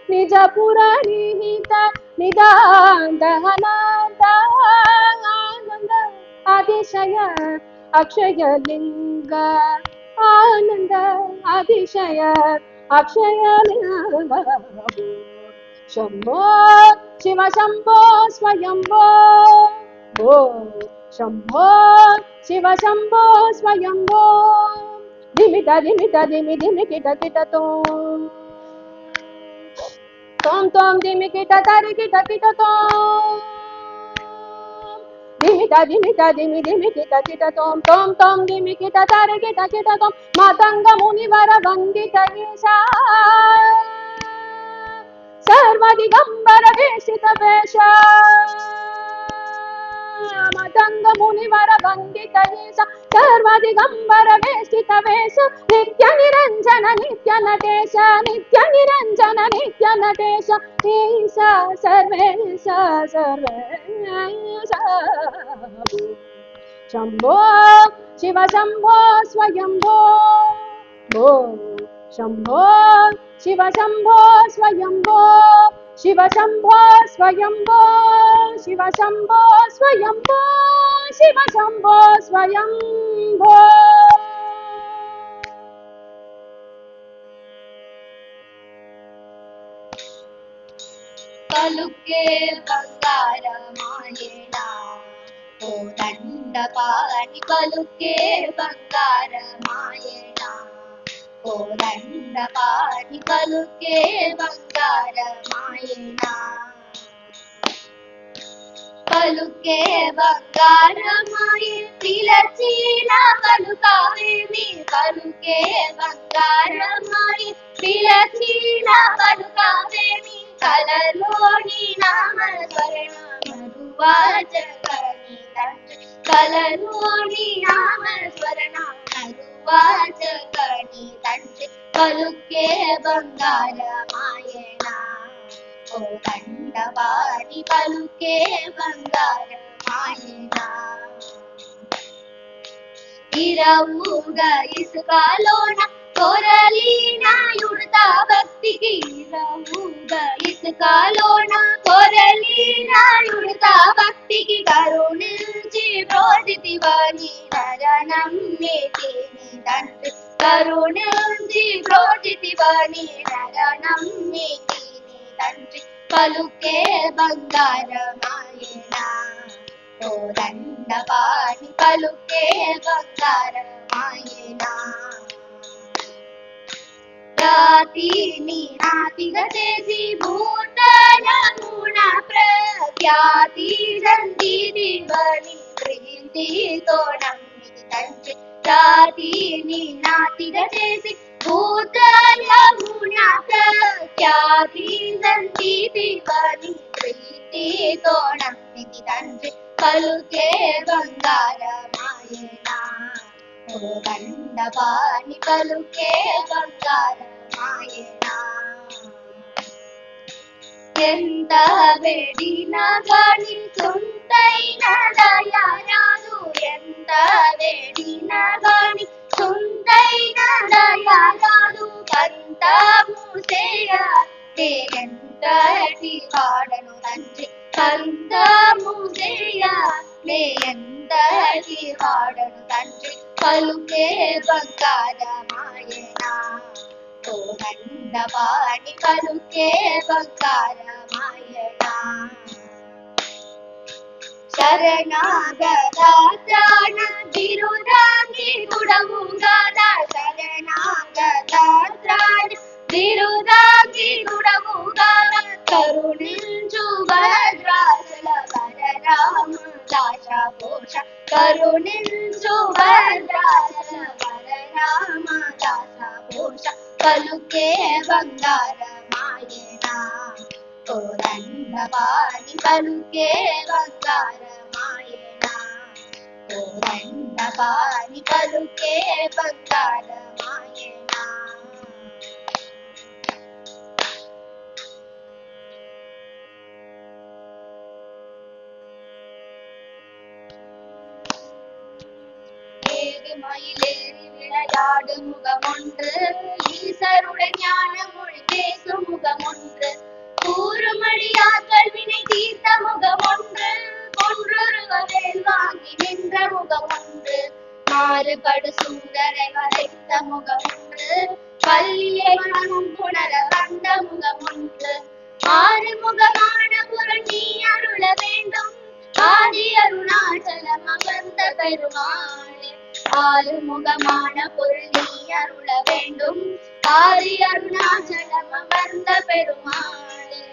निज पुराणिहित निदान्त अनन्त आनंद अतिशय अक्षय लिंग आनंद अतिशय अक्षय लिंग शंभो शिव शंभो स्वयंभो शंभो शिव शंभो स्वयंभो धिमिता धिमिता धिमि धिमि किट किट तोम तोम धिमि किट तारि किट किट तोम धिमिता धिमिता धिमि धिमि किट किट तोम धिमि किट तारि किट किट तोम मातंग मुनिवर वंदित ईशा सर्व दिगंबर वेशित वेश मातंग मुनिवर वंदित ईशा सर्व दिगंबर वेष्टित वेश नित्य निरंजन नित्य नटेश नित्य निरंजन नित्य नटेश ईशा सर्वेश सर्वेश शंभो शिव शंभो स्वयंभो भो शंभो शिव शंभो स्वयंभो शिव शंभो स्वयंभो शिव शंभो स्वयंभो शिव शंभो स्वयंभो पलुके बंगारमायेना ओ दंडपाणि पलुके बंगारमायेना ओ दंडपाणि पलुके बंगारमायेना पलुके बंगारमाये पिलचील पलुकावेमि पलुके बंगारमाये पिलचील पलुकावेमि कललोनि नाम स्मरण मधुवाचकनि तंत्रि कललोनि नाम स्मरण मधुवाचकनि तंत्रि पलुके बंगारमायेना ओ दंडपाणि पलुके बंगारमायेना इरवूग इసుకలోన కొరలీన యుడతా భక్తికి ఇరవూग ఇసుకలోన కొరలీన యుడతా భక్తికి కరుణించి బ్రోచితివని నరనమ్మితిని తండ్రి కరుణించి బ్రోచితివని నరనమ్మితిని తండ్రి పలుకే బంగారమాయెనా ओ दंडपाणि पलुके बंगारमायेना जातिनि नातिगा चेसि भूतलमुन प्रख्याति संधिदिवनि प्रीतितो नम्मिति तंत्रि जातिनि नातिगा चेसि भूतलमुन प्रख्याति संधिदिवनि प्रीतितो नम्मिति तंत्रि पलुके बंगारमायेना ओ दंडपाणि पलुके बंगारमायेना ఎంత వేడినా గాని సొంతైన దయారాదు ఎంత వేడినా గాని సొంతైన దయారాదు కంత మూసేయ ఎంతటి వాడను తండ్రి కంత మూసేయ ఎంతటి వాడను తండ్రి పలుకే బంగారమాయెనా ओ दंडपाणि पलुके बंगारमायेना शरणागता त्राण बिरुदांगी गुडमुगाद शरणागता त्राण बिरुदांगी गुडमुगाद करुणिंचु भद्राचल बलराम दाशा पोष करुणिंचु भद्राचल बलराम दाशा पोष पलुके बंगारमायेना ओ दंडपाणि पलुके बंगारमायेना ओ दंडपाणि पलुके बंगारमायेना மயிலேறி விளையாடு முகமொன்று ஈசருடன் ஞான மொழி பேசும் முகமொன்று கூறுமடியாக்கள் வினை தீர்த்த முகமொன்று கொன்றுருவ வேல் வாங்கி நின்ற முகமொன்று மாறுபடு சூரரை வதைத்த முகமொன்று பள்ளியை மனம் புணர வந்த முகமொன்று ஆறுமுகமான புறம் நீ அருள வேண்டும் ஆதி அருணாச்சலம் அமர்ந்த பெருமாளே ஆறுமுகமான பொருள் நீ அருள வேண்டும் ஆதி அருணாச்சலம் அமர்ந்த பெருமாளே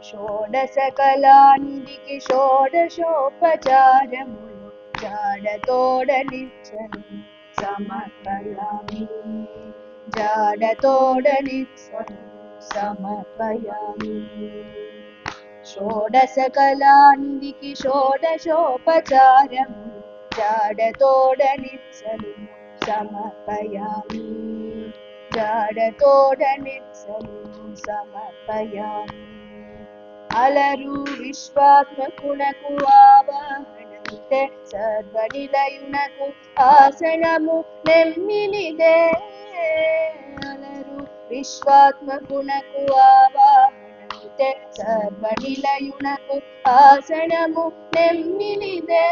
షోడశ కళానిధికి షోడశోపచారములు జాడతోడనిచ్చను సమర్పయామి జాడతోడనిచ్చను సమర్పయామి షోడశకళానిధికి షోడశోపచారము జాడతోడనిత్సలు సమర్పయామి జాడతోడనిత్సలు సమర్పయామి అలరు విశ్వాత్మకునకు ఆవాహనమితే సర్వనిలయునకు ఆసనము నెమ్మినిదే అలరు విశ్వాత్మకునకు ఆవాహనమితే సర్వనిలయునకు ఆసనము నెమ్మినిదే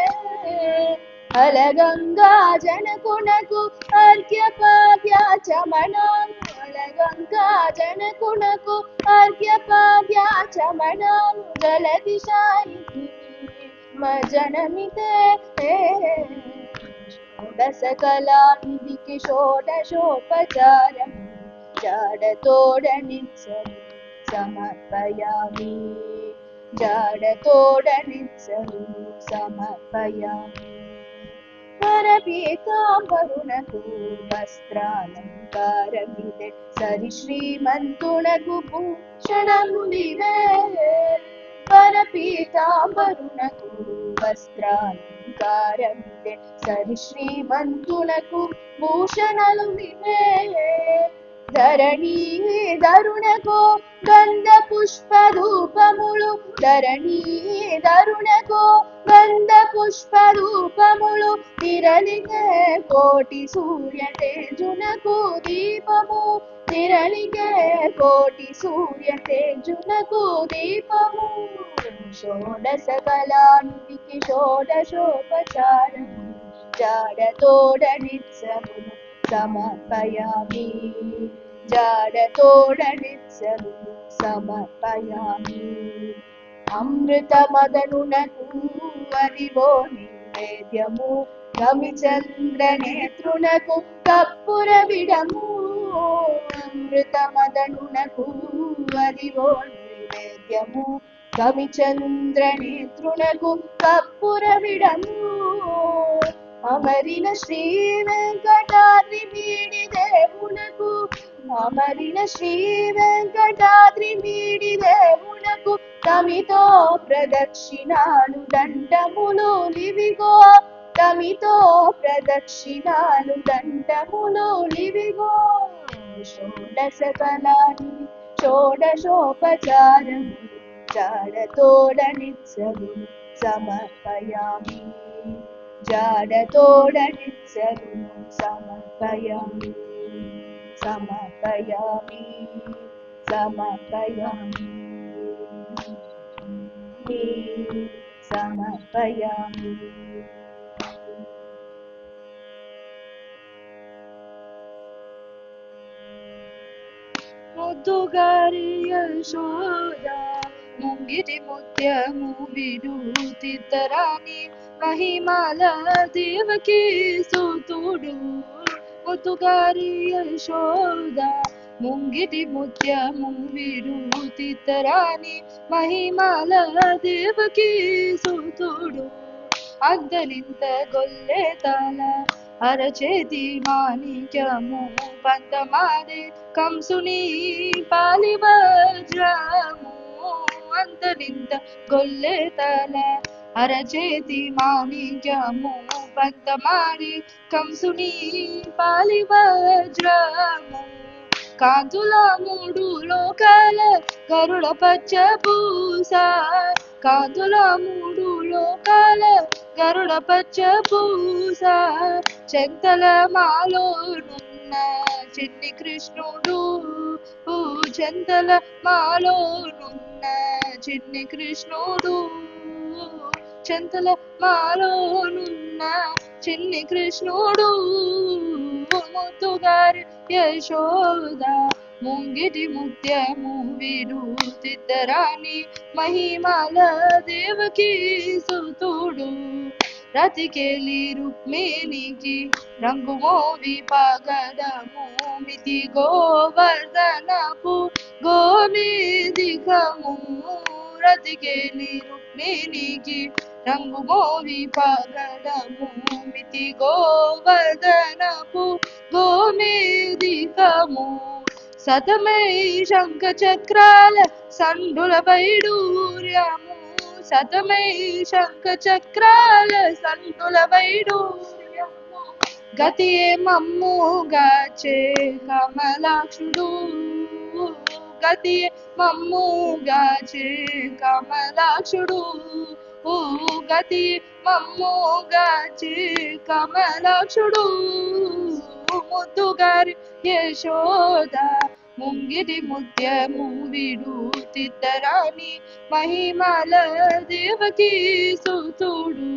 అలగంగా జనకునకు అర్ఘ్యపాద్యాచమనాలు అలగంగా జనకునకు అర్ఘ్యపాద్యాచమనాలు జలదిశాయి మజనమితే షోడశకళానిధికి షోడశోపచారము జాడతోడనిత్సలు సమర్పయామి జాడతోడనిత్సలు సమర్పయామి పరపీతాంబరునకు వస్త్రాలంకారమిదే సరి శ్రీమంతునకు భూషణములిదే పరపీతాంబరునకు వస్త్రాలంకారమిదే సరి శ్రీమంతునకు భూషణలులివే ధరణీ ధరుణకు గంధ పుష్ప ధూపములు ధరణీ ధరుణకు గంధ పుష్ప ధూపములు తిరలిగే కోటి సూర్య తేజునకు దీపము తిరలిగే కోటి సూర్య తేజునకు దీపము షోడశకళానిధికి షోడశోపచారము జాడతోడనిత్సలు సమర్పయామి జాడతోడనిత్సలు సమర్పయామి అమృతమదనునకు అదివో నైవేద్యము గమిచంద్ర నేత్రునకు కప్పుర విడము అమృతమదనునకు అదివో నైవేద్యము గమిచంద్ర నేత్రునకు కప్పుర విడము అమరిన శ్రీ వెంకటాద్రి వీడి దేవునకు అమరిన శ్రీ వెంకటాద్రి వీడి దేవునకు తమితో ప్రదక్షిణాలు దండములు లివిగో తమితో ప్రదక్షిణాలు దండములు లివిగో షోడశకళానిధి షోడశోపచారము జాడతోడనిత్సలు సమర్పయామి జాడతోడనిత్సలు సమర్పయామి సమర్పయామి సమర్పయామి సమర్పయామి ముద్దుగారి యశోద ముంగిటి ముత్యము విడుతిద్దరాని మహిమాల దేవకి సూతుడు ముద్దుగారి యశోద ముంగిటి ముత్యము విడుతిద్దరాని మహిమాల దేవకి సూతుడు అందరింత గొల్లెతల అరచేతి మాణిక్యము పంతమాదే కంసుని పాలి వజ్రము అందరింత గొల్లెతల అరచేతి మాణిక్యము పంతమాడి కంసుని పాలి వజ్రము కాంతుల మూడు లోకాల గరుడ పచ్చ పూస కాంతుల మూడు లోకాల గరుడ పచ్చ పూస చెంతల మాలోనున్న చిన్ని కృష్ణుడు చెంతల మాలోనున్న చిన్ని కృష్ణుడు చెంతల మాలోనున్న చిన్ని కృష్ణుడు ముద్దుగారి యశోద ముంగిటి ముత్యము విడుతిద్దరాని మహిమాల దేవకి సూతుడు రతికేలి రుక్మిణికి రంగు మోవి పగడము మితి గోవర్ధనపు గోమేదికము రతికేలి రుక్మిణికి రంగు మోవి పగడము మితి గోవర్ధనపు గోమేదికము సతమై శంఖ చక్రాల సండుల వైడూర్యము సతమై శంఖ చక్రాల సండుల వైడూర్యము గతియే మమ్ముగాచే కమలాక్షుడు గతియే మమ్ముగాచే కమలాక్షుడు గతి మమ్ముగాచే కమలాక్షుడు ముద్దుగారి యశోద ముంగిటి ముత్యము విడు తిద్దరాని మహిమల దేవకీ సుతుడు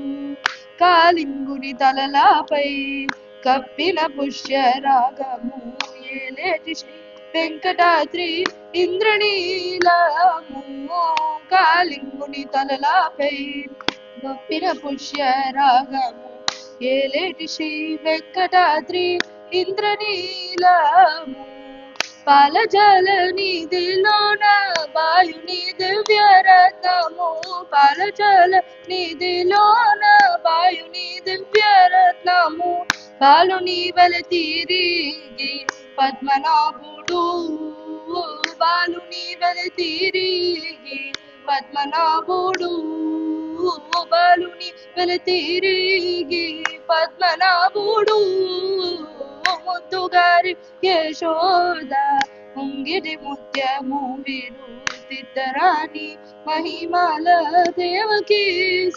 కాలింగుని తలలాపై కప్పిన పుష్యరాగము ఏలేటి శ్రీ వెంకటాద్రి ఇంద్రనీలము కాలింగుని తలలాపై కప్పిన పుష్యరాగము ఏలేటి శ్రీ వెంకటాద్రి ఇంద్రనీలము పాలజల నిధిలోన వాయుని దివ్యరత్నము పాలజల నిధిలోన వాయుని దివ్యరత్నము బాలుని వల తిరిగి పద్మనాభుడు బాలుని వల తిరిగి పద్మనాభుడు బాలుని వల తిరిగి పద్మనాభుడు ముద్దుగారి యశోద ముంగిటి ముత్యము విడు తిద్దరాని మహిమల దేవకీ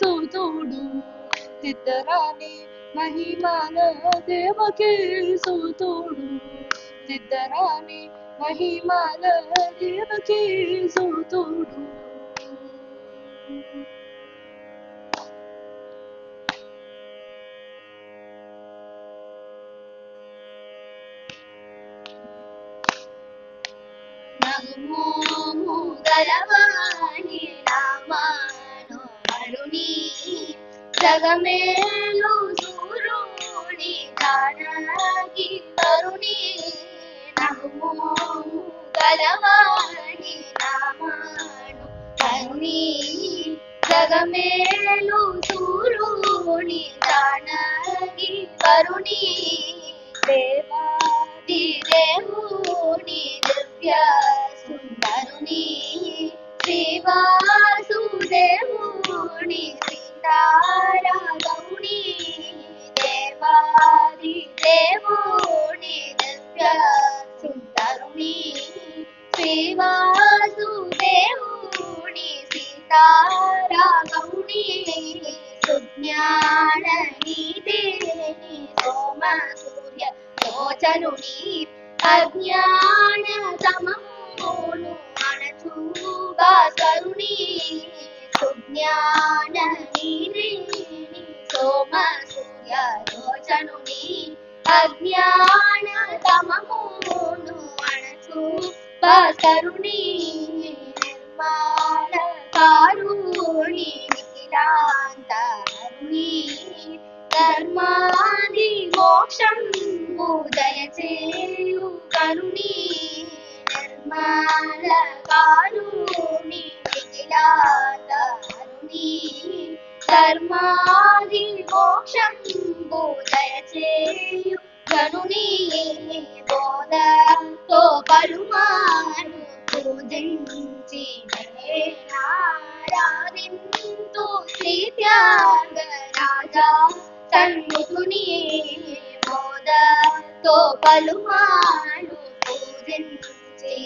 సుతుడు తిద్దరాని మహిమల దేవకీ సుతుడు తిద్దరాని మహిమల దేవకీ సుతుడు నగుమోము గలవాణి రామాను మరుని జగమేలు సూరుని జానకి తరుణి నగుమోము గలవాణి రామాను మరుని జగమేలు సూరుని జానకి తరుణి దేవాది దేవుని దివ్య సుందరుని శ్రీవాసుదేవుని సీతారాగౌని దేవాది దేవుని దివ్య సుందరుని శ్రీవాసుదేవుని సీతారాగౌని సుజ్ఞాన నిధిని సోమ సూర్య లోచనుని అజ్ఞాన సమమును అణచుగాసరుని సుజ్ఞాన నిధిని సోమ సూర్య లోచనుని అజ్ఞాన సమమును అణచుగాసరుని నిర్మాణ కారుణి నిఖిలాంతరుని ధర్మాది మోక్షం దయచేయు కరుణి నిర్మల కారుణి నిఖిలాంతరుని ధర్మాది మోక్షం దయచేయు కరుణి బోధతో పలుమారు పూజించి ఆరాధింతు శ్రీ త్యాగరాజా సన్ముఖుని బోధతో పలుమారు పూజించి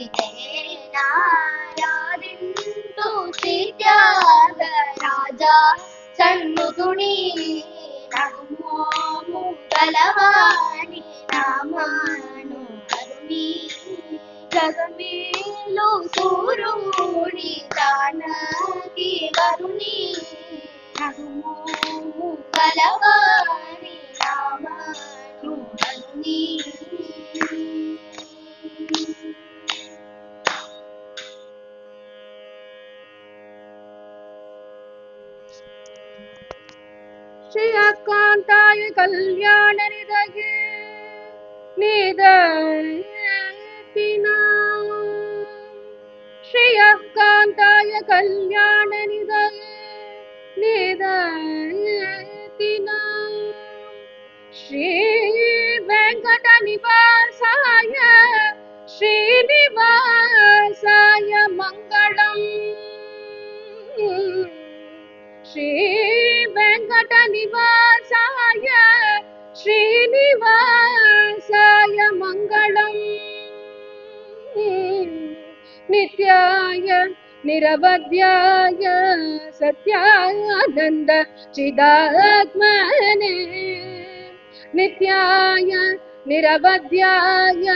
ఆరాధింతు శ్రీ త్యాగరాజా సన్ముఖుని నగుమోము గలవాణి రామాను కరుణి జగమేలు సూరుని జానకి వరుణి నగుమోము గలవాణి రామాను కరుణి ಶ್ರೀಯಕಾಂತಾಯ ಕಲ್ಯಾಣ ನಿಧಗೆ ನಿಧತಿನ ಶ್ರೀಯಕಾಂತಾಯ ಕಲ್ಯಾಣ ನಿಧಗೆ ನಿಧತಿನ ಶ್ರೀ ವೆಂಕಟ ನಿವಾಸಾಯ ಶ್ರೀ मङ्गलम् श्री वेङ्कटनिवासाय श्रीनिवासाय मङ्गलम् नित्याय निरवध्याय सत्यानन्द चिदात्मने नित्याय निरवध्याय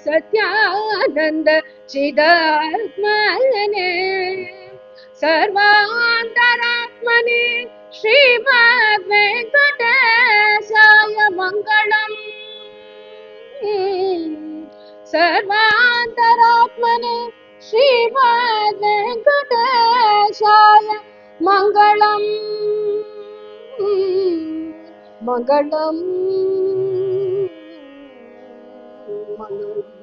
सत्यानन्द चिदात्मने सर्वान्तरात्मने श्रीमद्वेङ्कटेशाय मङ्गलम् सर्वान्तरात्मने श्रीमद्वेङ्कटेशाय मङ्गलम् मङ्गलम् मङ्गलम्।